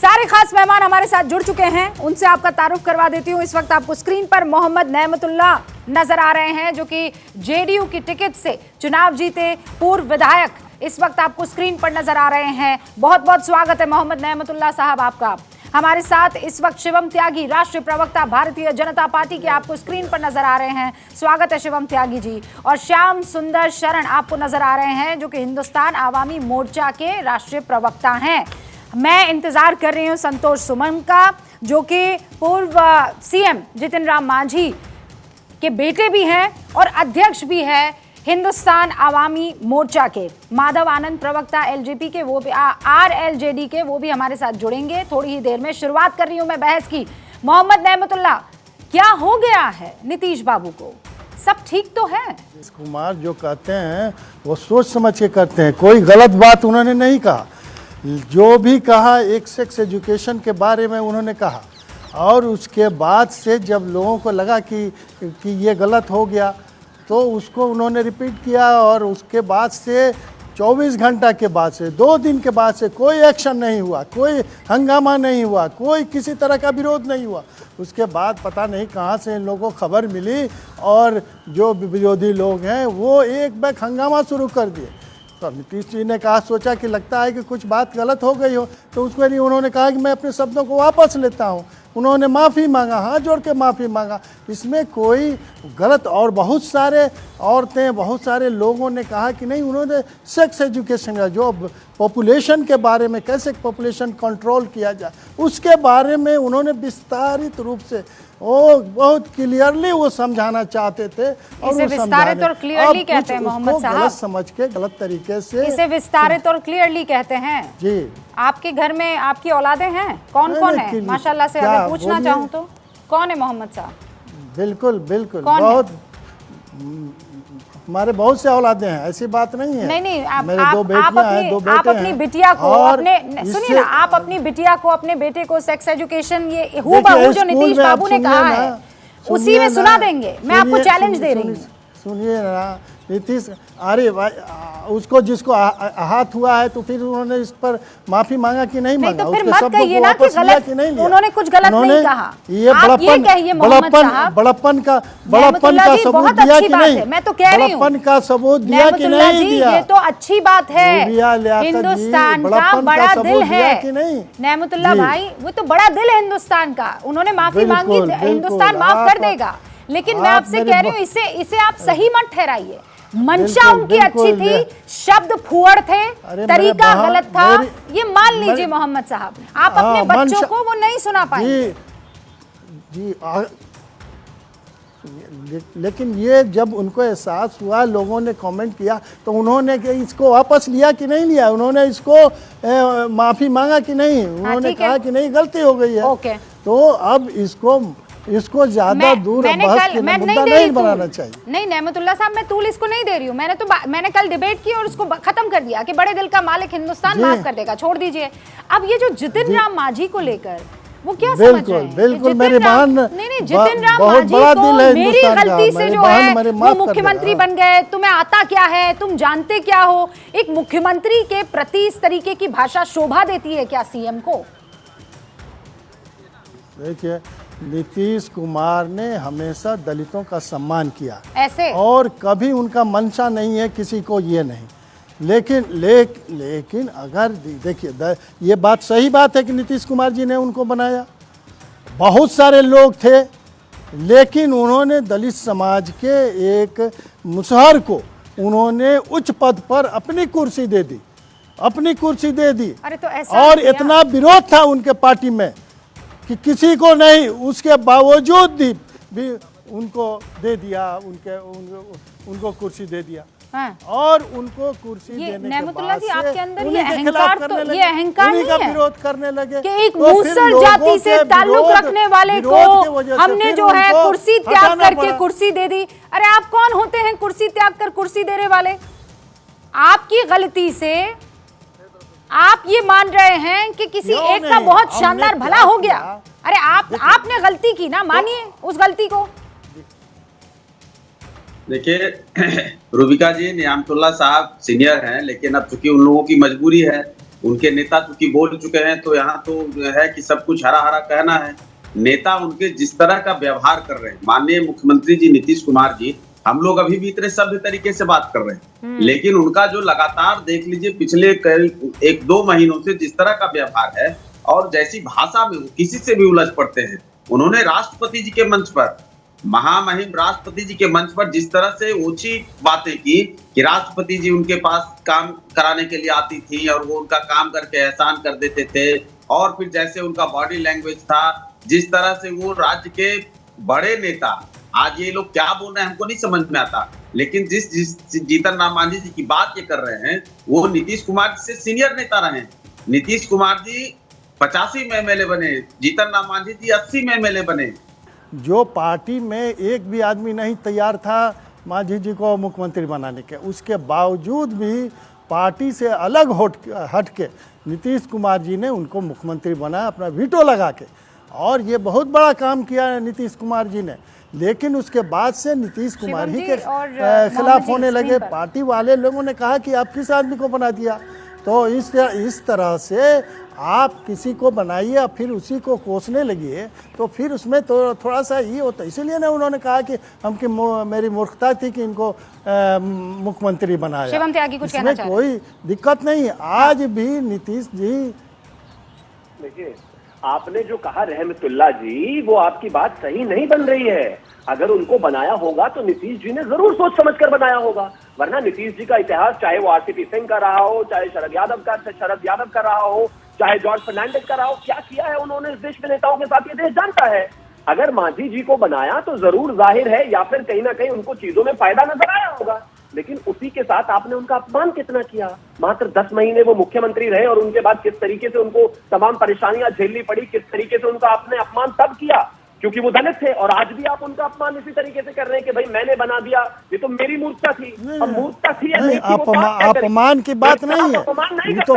सारे खास मेहमान हमारे साथ जुड़ चुके हैं, उनसे आपका तारुफ करवा देती हूँ। इस वक्त आपको स्क्रीन पर मोहम्मद नेमतुल्लाह नजर आ रहे हैं, जो कि जेडीयू की टिकट से चुनाव जीते पूर्व विधायक इस वक्त आपको स्क्रीन पर नजर आ रहे हैं। बहुत बहुत स्वागत है मोहम्मद नेमतुल्लाह साहब आपका। हमारे साथ इस वक्त शिवम त्यागी, राष्ट्रीय प्रवक्ता भारतीय जनता पार्टी के, आपको स्क्रीन पर नजर आ रहे हैं। स्वागत है शिवम त्यागी जी। और श्याम सुंदर शरण आपको नजर आ रहे हैं, जो कि हिंदुस्तान आवामी मोर्चा के राष्ट्रीय प्रवक्ता हैं। मैं इंतजार कर रही हूं संतोष सुमन का, जो कि पूर्व सीएम जीतन राम मांझी के बेटे भी हैं और अध्यक्ष भी हैं हिंदुस्तान आवामी मोर्चा के। माधव आनंद प्रवक्ता एलजेपी के, वो भी आरएलजेडी के, वो भी हमारे साथ जुड़ेंगे थोड़ी ही देर में। शुरुआत कर रही हूं मैं बहस की। मोहम्मद नेमतुल्लाह, क्या हो गया है नीतीश बाबू को? सब ठीक तो है? नीतीश कुमार जो कहते हैं वो सोच समझ के करते हैं, कोई गलत बात उन्होंने नहीं कहा। जो भी कहा एक सेक्स एजुकेशन के बारे में उन्होंने कहा, और उसके बाद से जब लोगों को लगा कि ये गलत हो गया तो उसको उन्होंने रिपीट किया, और उसके बाद से 24 घंटा के बाद से, 2 दिन के बाद से कोई एक्शन नहीं हुआ, कोई हंगामा नहीं हुआ, कोई किसी तरह का विरोध नहीं हुआ। उसके बाद पता नहीं कहाँ से इन लोगों को खबर मिली और जो विरोधी लोग हैं वो एक बैग हंगामा शुरू कर दिए। तो नीतीश जी ने कहा, सोचा कि लगता है कि कुछ बात गलत हो गई हो, तो उसके लिए उन्होंने कहा कि मैं अपने शब्दों को वापस लेता हूँ। उन्होंने माफ़ी मांगा, हाथ जोड़ के माफ़ी मांगा। इसमें कोई गलत, और बहुत सारे औरतें, बहुत सारे लोगों ने कहा कि नहीं, उन्होंने सेक्स एजुकेशन का जो पॉपुलेशन के बारे में, कैसे पॉपुलेशन कंट्रोल किया जाए, उसके बारे में उन्होंने विस्तारित रूप से वो बहुत क्लियरली वो समझाना चाहते थे। और इसे विस्तारित और क्लियरली कहते हैं मोहम्मद साहब, गलत समझ के गलत तरीके से इसे विस्तारित और क्लियरली कहते हैं जी। आपके घर में आपकी औलादें हैं? कौन कौन है माशाल्लाह से? अगर पूछना चाहूँ तो कौन है मोहम्मद साहब? बिल्कुल बिल्कुल, बहुत हमारे बहुत से औलादे हैं, ऐसी बात नहीं है। नहीं, मेरे 2 बेटियां हैं, 2 बेटे हैं। आप अपनी बिटिया को, अपने सुनिए ना, आप अपनी बिटिया को, अपने बेटे को सेक्स एजुकेशन ये हूबहू जो नीतीश बाबू ने कहा है उसी में सुना देंगे। मैं आपको चैलेंज दे रही हूँ। सुनिए ना नीतीश, अरे भाई उसको जिसको आहत हुआ है तो फिर उन्होंने इस पर माफी मांगा कि नहीं मांगा? तो फिर मत कहिए ना कि गलत, उन्होंने कुछ गलत नहीं कहा। ये बड़प्पन का सबूत दिया कि नहीं? मैं तो कह रही हूँ, बड़प्पन का सबूत दिया कि नहीं दिया? ये तो अच्छी बात है, हिंदुस्तान का बड़ा दिल है नेमतुल्लाह भाई, वो तो बड़ा दिल है हिंदुस्तान का। उन्होंने माफी मांगी, हिंदुस्तान माफ कर देगा। लेकिन मैं आपसे कह रही हूँ, इसे आप सही मत ठहराइए। मंशा उनकी अच्छी थी, शब्द फुअड़ थे, तरीका गलत था, ये मान लीजिए मोहम्मद साहब। आप अपने बच्चों को वो नहीं सुना पाए जी। लेकिन ये जब उनको एहसास हुआ, लोगों ने कमेंट किया, तो उन्होंने इसको वापस लिया कि नहीं लिया? उन्होंने इसको माफी मांगा कि नहीं? उन्होंने कहा कि नहीं, गलती हो गई है। तो अब इसको ज्यादा दूर बहस के मुद्दा नहीं बनाना चाहिए। नहीं नेमतुल्लाह साहब, मैं तूल इसको नहीं दे रही हूँ। मैंने कल डिबेट की और उसको खत्म कर दिया कि बड़े दिल का मालिक हिंदुस्तान माफ कर देगा, छोड़ दीजिए। अब ये जो जितिन राम मांझी को लेकर वो क्या समझ रहे हैं? बिल्कुल मेरी बहन, नहीं जितिन राम मांझी को मेरी गलती से जो है वो मुख्यमंत्री बन गए, तुम्हें आता क्या है, तुम जानते क्या हो? एक मुख्यमंत्री के प्रति इस तरीके की भाषा शोभा देती है क्या सीएम को? देखिए, नीतीश कुमार ने हमेशा दलितों का सम्मान किया ऐसे, और कभी उनका मंशा नहीं है किसी को ये नहीं। लेकिन अगर देखिए, ये बात सही बात है कि नीतीश कुमार जी ने उनको बनाया, बहुत सारे लोग थे, लेकिन उन्होंने दलित समाज के एक मुसहर को उन्होंने उच्च पद पर अपनी कुर्सी दे दी। अरे तो ऐसा, और इतना विरोध था उनके पार्टी में कि किसी को नहीं, उसके बावजूद भी उनको दे दिया, उनको कुर्सी दे दिया। हाँ। और उनको कुर्सी देने के बाद जी, आपके अंदर ये अहंकार नहीं है, विरोध करने लगे कि एक मूसर जाति से ताल्लुक रखने वाले को हमने जो है कुर्सी त्याग करके कुर्सी दे दी। अरे आप कौन होते हैं कुर्सी त्याग कर कुर्सी देने वाले? आपकी गलती से आप ये मान रहे हैं कि किसी एक का बहुत शानदार भला हो गया। अरे आपने गलती की ना, मानिए उस गलती को। देखिए रूबिका जी, नेमतुल्लाह साहब सीनियर हैं, लेकिन अब चूंकि उन लोगों की मजबूरी है उनके नेता चूंकि बोल चुके हैं तो यहाँ तो है कि सब कुछ हरा हरा कहना है। नेता उनके जिस तरह का व्यवहार कर रहे हैं, माननीय मुख्यमंत्री जी नीतीश कुमार जी, हम लोग अभी भी इतने सभ्य तरीके से बात कर रहे हैं, लेकिन उनका जो लगातार देख लीजिए पिछले एक दो महीनों से जिस तरह का व्यवहार है और जैसी भाषा में किसी से भी उलझ पड़ते हैं। उन्होंने राष्ट्रपति जी के मंच पर, महामहिम राष्ट्रपति जी के मंच पर जिस तरह से ऊंची बातें की कि राष्ट्रपति जी उनके पास काम कराने के लिए आती थी और वो उनका काम करके एहसान कर देते थे, और फिर जैसे उनका बॉडी लैंग्वेज था, जिस तरह से वो राज्य के बड़े नेता, आज ये लोग क्या बोल रहे हैं हमको नहीं समझ में आता, लेकिन जिस जीतन राम मांझी जी की बात ये कर रहे हैं वो नीतीश कुमार से सीनियर नेता रहे। नीतीश कुमार जी 85 में एमएलए बने, जीतन राम मांझी जी 80 में एमएलए बने। जो पार्टी में एक भी आदमी नहीं तैयार था मांझी जी को मुख्यमंत्री बनाने के, उसके बावजूद भी पार्टी से अलग हट के नीतीश कुमार जी ने उनको मुख्यमंत्री बनाया अपना वीटो लगा के, और ये बहुत बड़ा काम किया है नीतीश कुमार जी ने। लेकिन उसके बाद से नीतीश कुमार ही के खिलाफ होने लगे। पार्टी वाले लोगों ने कहा कि आप किस आदमी को बना दिया। तो इस तरह से आप किसी को बनाइए और फिर उसी को कोसने लगिए, तो फिर उसमें तो थोड़ा सा ये होता है। इसीलिए ना उन्होंने कहा कि मेरी मूर्खता थी कि इनको मुख्यमंत्री बनाया। शिवम त्यागी कुछ कहना चाह रहे हैं? कोई दिक्कत नहीं, आज भी नीतीश जी। देखिए, आपने जो कहा रहमतुल्लाह जी, वो आपकी बात सही नहीं बन रही है। अगर उनको बनाया होगा तो नीतीश जी ने जरूर सोच समझकर बनाया होगा, वरना नीतीश जी का इतिहास, चाहे वो आरसीपी सिंह का रहा हो, चाहे शरद यादव का रहा हो, चाहे जॉर्ज फर्नांडिस का रहा हो, क्या किया है उन्होंने इस देश के नेताओं के साथ ये देश जानता है। अगर मांझी जी को बनाया तो जरूर जाहिर है या फिर कहीं ना कहीं उनको चीजों में फायदा नजर आया होगा, लेकिन उसी के साथ आपने उनका अपमान कितना किया। मात्र 10 महीने वो मुख्यमंत्री रहे और उनके बाद किस तरीके से उनको तमाम परेशानियां झेलनी पड़ी, किस तरीके से उनका आपने अपमान तब किया क्योंकि वो दलित थे, और आज भी आप उनका अपमान इसी तरीके से कर रहे हैं कि भाई मैंने बना दिया, ये तो मेरी मूर्खता थी। अब मूर्खता थी या नहीं थी, अपमान की बात नहीं है, ये तो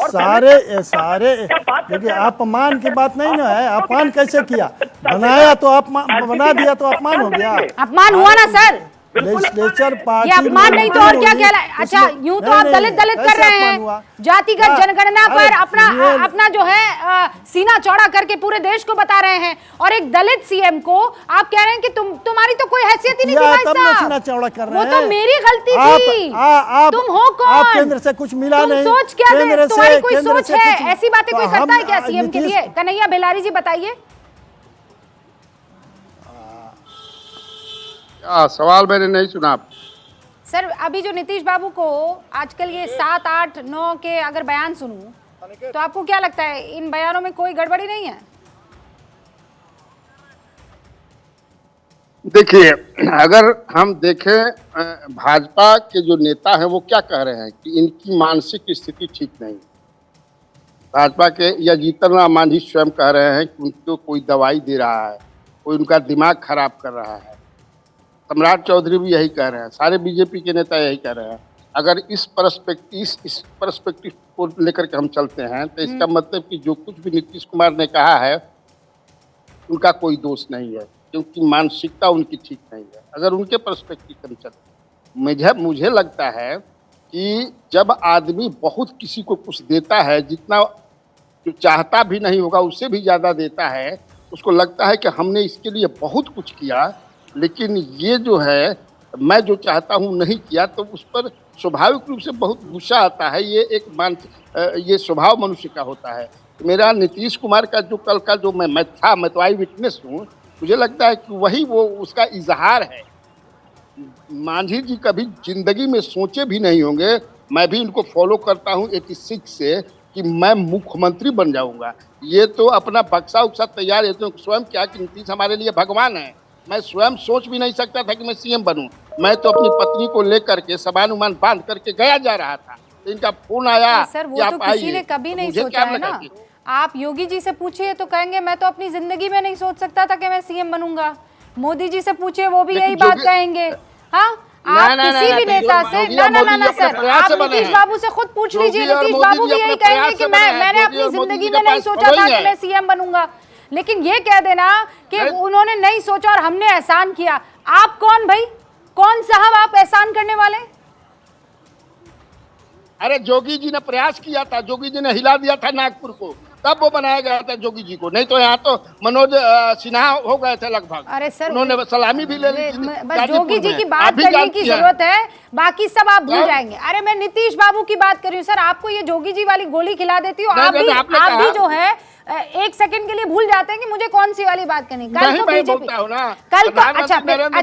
सारे देखिए अपमान की बात नहीं ना है। अपमान कैसे किया? बनाया तो अपमान, बना दिया तो अपमान हो गया। अपमान हुआ ना सर, लेजिस्लेचर पार्टी ये अपमान नहीं तो और क्या कहलाए? अच्छा, यूं तो आप दलित कर रहे हैं, जातिगत जनगणना पर अपना जो है सीना चौड़ा करके पूरे देश को बता रहे हैं, और एक दलित सीएम को आप कह रहे हैं कि तुम्हारी तो कोई हैसियत ही नहीं थी भाई साहब, सीना चौड़ा कर रहे हैं। वो तो मेरी गलती थी। तुम हो कौन? आप केंद्र से कुछ मिला नहीं, सोच क्या है? तुम्हारी कोई सोच है? ऐसी बातें कोई करता है क्या सीएम के लिए? कन्हैया बेलारी जी बताइए। सवाल मैंने नहीं सुना सर। अभी जो नीतीश बाबू को आजकल ये 7, 8, 9 के अगर बयान सुनूं तो आपको क्या लगता है इन बयानों में कोई गड़बड़ी नहीं है? देखिए, अगर हम देखें भाजपा के जो नेता हैं वो क्या कह रहे हैं कि इनकी मानसिक स्थिति ठीक नहीं। भाजपा के या जीतन राम मांझी स्वयं कह रहे हैं कि उनको कोई दवाई दे रहा है, कोई उनका दिमाग खराब कर रहा है। सम्राट चौधरी भी यही कह रहे हैं, सारे बीजेपी के नेता यही कह रहे हैं। अगर इस पर्सपेक्टिव को लेकर के हम चलते हैं तो इसका मतलब कि जो कुछ भी नीतीश कुमार ने कहा है उनका कोई दोष नहीं है, क्योंकि मानसिकता उनकी ठीक नहीं है। अगर उनके पर्सपेक्टिव से हम चलते, मुझे लगता है कि जब आदमी बहुत किसी को कुछ देता है, जितना जो चाहता भी नहीं होगा उससे भी ज़्यादा देता है, उसको लगता है कि हमने इसके लिए बहुत कुछ किया, लेकिन ये जो है मैं जो चाहता हूँ नहीं किया, तो उस पर स्वाभाविक रूप से बहुत गुस्सा आता है। ये स्वभाव मनुष्य का होता है। मेरा नीतीश कुमार का जो कल का जो मैं तो आई विटनेस हूँ, मुझे लगता है कि वही वो उसका इजहार है। मांझी जी कभी जिंदगी में सोचे भी नहीं होंगे, मैं भी इनको फॉलो करता हूँ 86 से, कि मैं मुख्यमंत्री बन जाऊँगा। ये तो अपना बक्सा उक्सा तैयार है, तो स्वयं क्या कि नीतीश हमारे लिए भगवान है। मैं स्वयं सोच भी नहीं सकता था कि मैं सीएम बनूं। मैं तो अपनी पत्नी को लेकर के सबानुमान बांध करके गया जा रहा था, तो इनका फोन आया सर, वो तो किसी ने कभी नहीं सोचा है ना। आप योगी जी से पूछिए तो कहेंगे मैं तो अपनी जिंदगी में नहीं सोच सकता था कि मैं सीएम बनूंगा। मोदी जी से पूछिए वो भी यही बात कहेंगे। हाँ, आप किसी भी नेता से ना सर, आप नीतीश बाबू से खुद पूछ लीजिए, नीतीश बाबू भी यही कहेंगे कि मैंने अपनी जिंदगी में नहीं सोचा था कि मैं सीएम बनूंगा। लेकिन ये कह देना कि उन्होंने नहीं सोचा और हमने एहसान किया, आप कौन भाई? कौन साहब आप एहसान करने वाले? अरे जोगी जी ने प्रयास किया था, जोगी जी ने हिला दिया था नागपुर को, तब वो बनाया गया था जोगी जी को। नहीं तो यहाँ तो मनोज सिन्हा हो गए थे लगभग। अरे सर, उन्होंने सलामी भी ले ली थी बस जोगी जी की गाजीपुर में। बात आप भी करने जानती की हैं। जरूरत है, बाकी सब आप भूल सब- जाएंगे। अरे मैं नीतीश बाबू की बात कर रही हूँ सर, आपको ये जोगी जी वाली गोली खिला देती हूँ, नहीं, आप नहीं, भी आपने आप भी कहा- जो है एक सेकंड के लिए भूल जाते हैं कि मुझे कौन सी वाली बात करनी। कल नहीं, को मैं बीजेपी बोलता हूँ ना, कल को प्रधानमंत्री अच्छा नरेंद्र